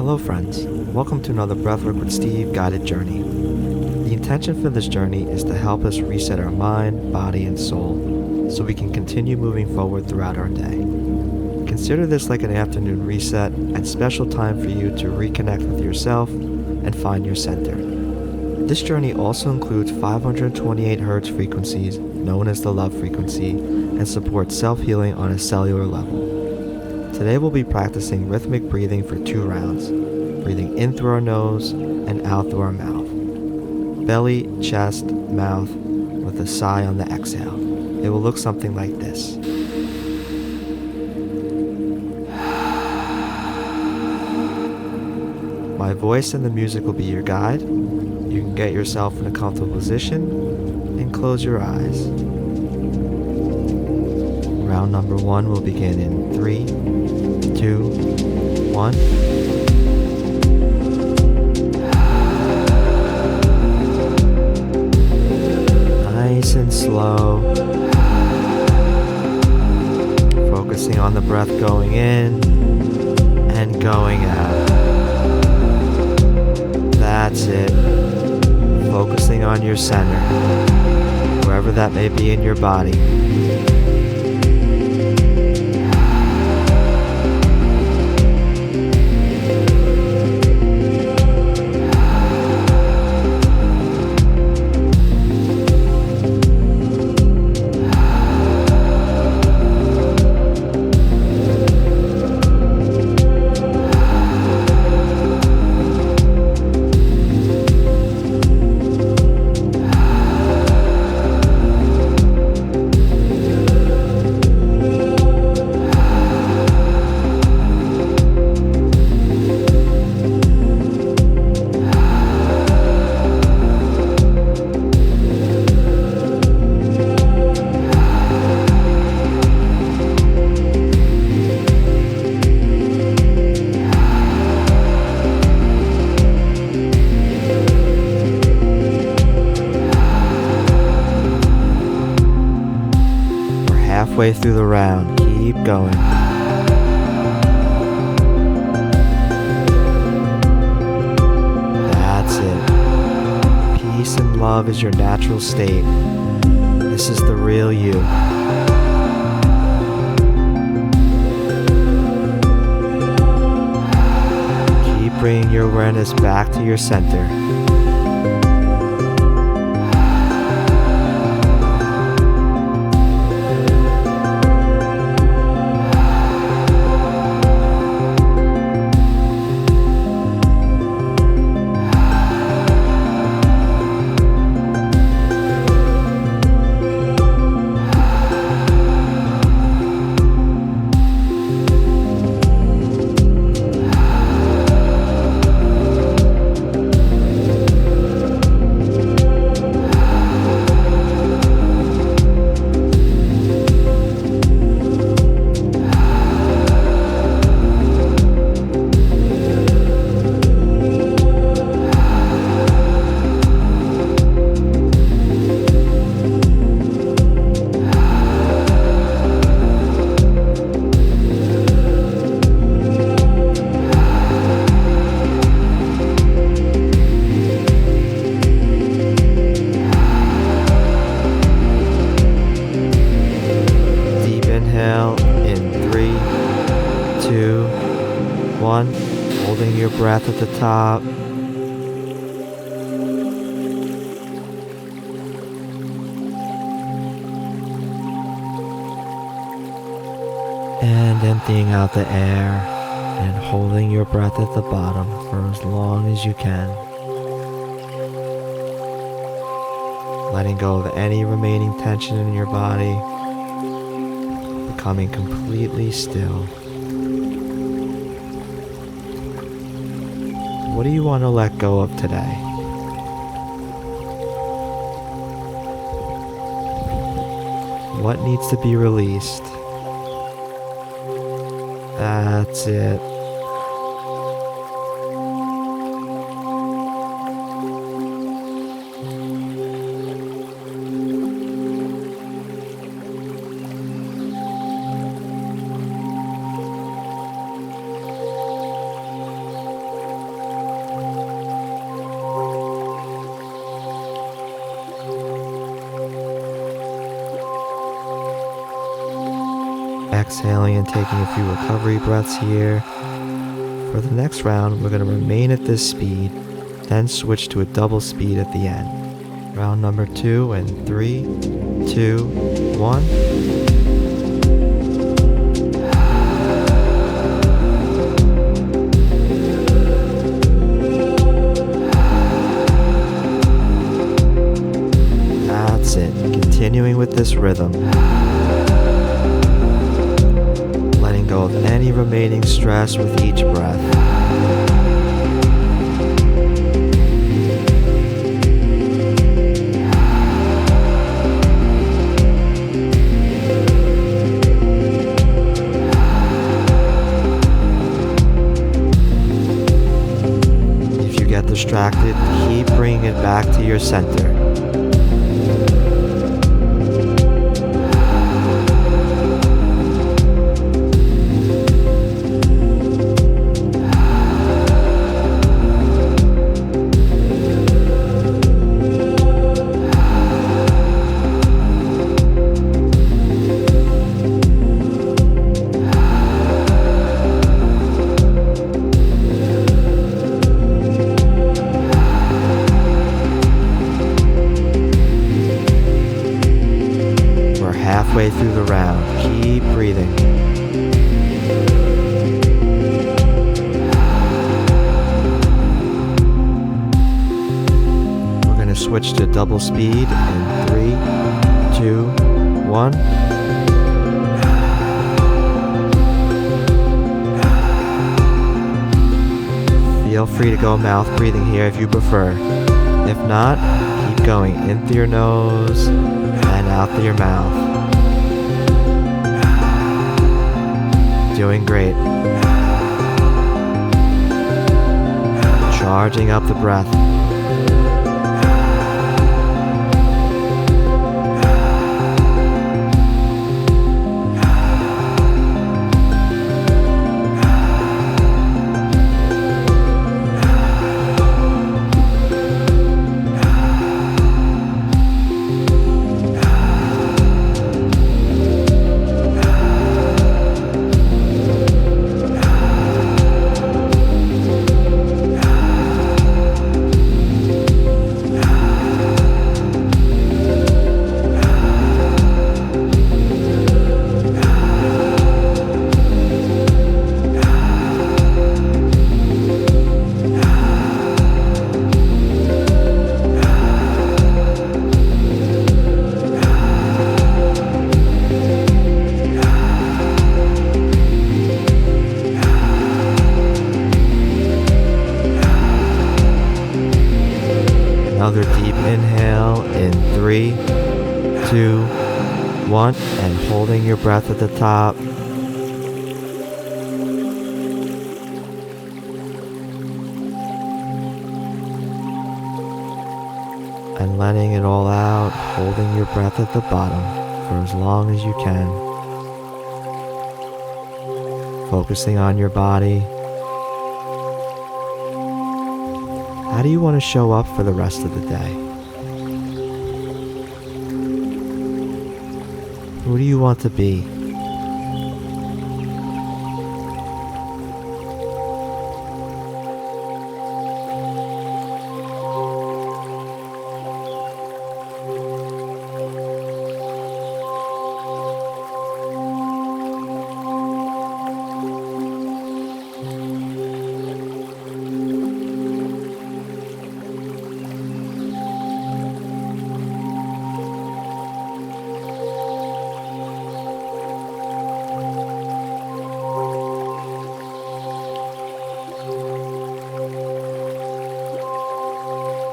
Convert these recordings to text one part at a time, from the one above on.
Hello friends, welcome to another Breathwork with Steve guided journey. The intention for this journey is to help us reset our mind, body, and soul so we can continue moving forward throughout our day. Consider this like an afternoon reset and special time for you to reconnect with yourself and find your center. This journey also includes 528 Hz frequencies, known as the love frequency, and supports self-healing on a cellular level. Today we'll be practicing rhythmic breathing for 2 rounds, breathing in through our nose and out through our mouth. Belly, chest, mouth, with a sigh on the exhale. It will look something like this. My voice and the music will be your guide. You can get yourself in a comfortable position and close your eyes. Round number 1 will begin in 3, 2, 1. Nice and slow. Focusing on the breath going in and going out. That's it. Focusing on your center, wherever that may be in your body. Halfway through the round, keep going. That's it. Peace and love is your natural state. This is the real you. Keep bringing your awareness back to your center. In 3, 2, 1, holding your breath at the top. And emptying out the air and holding your breath at the bottom for as long as you can. Letting go of any remaining tension in your body. Becoming completely still. What do you want to let go of today? What needs to be released? That's it. Exhaling and taking a few recovery breaths here. For the next round, we're going to remain at this speed, then switch to a double speed at the end. Round number 2 in 3, 2, 1. That's it. Continuing with this rhythm. Letting go of any remaining stress with each breath. Distracted, keep bringing it back to your center. Halfway through the round, keep breathing. We're going to switch to double speed in 3, 2, 1. Feel free to go mouth breathing here if you prefer. If not, keep going in through your nose and out through your mouth. Doing great. Charging up the breath. Another deep inhale in 3, 2, 1, and holding your breath at the top. And letting it all out, holding your breath at the bottom for as long as you can. Focusing on your body. How do you want to show up for the rest of the day? Who do you want to be?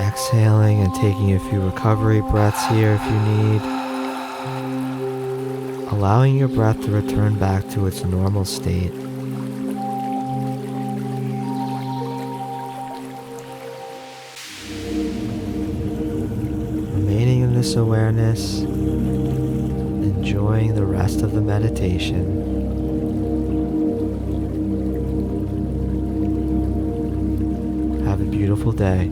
Exhaling and taking a few recovery breaths here if you need. Allowing your breath to return back to its normal state. Remaining in this awareness, enjoying the rest of the meditation. Have a beautiful day.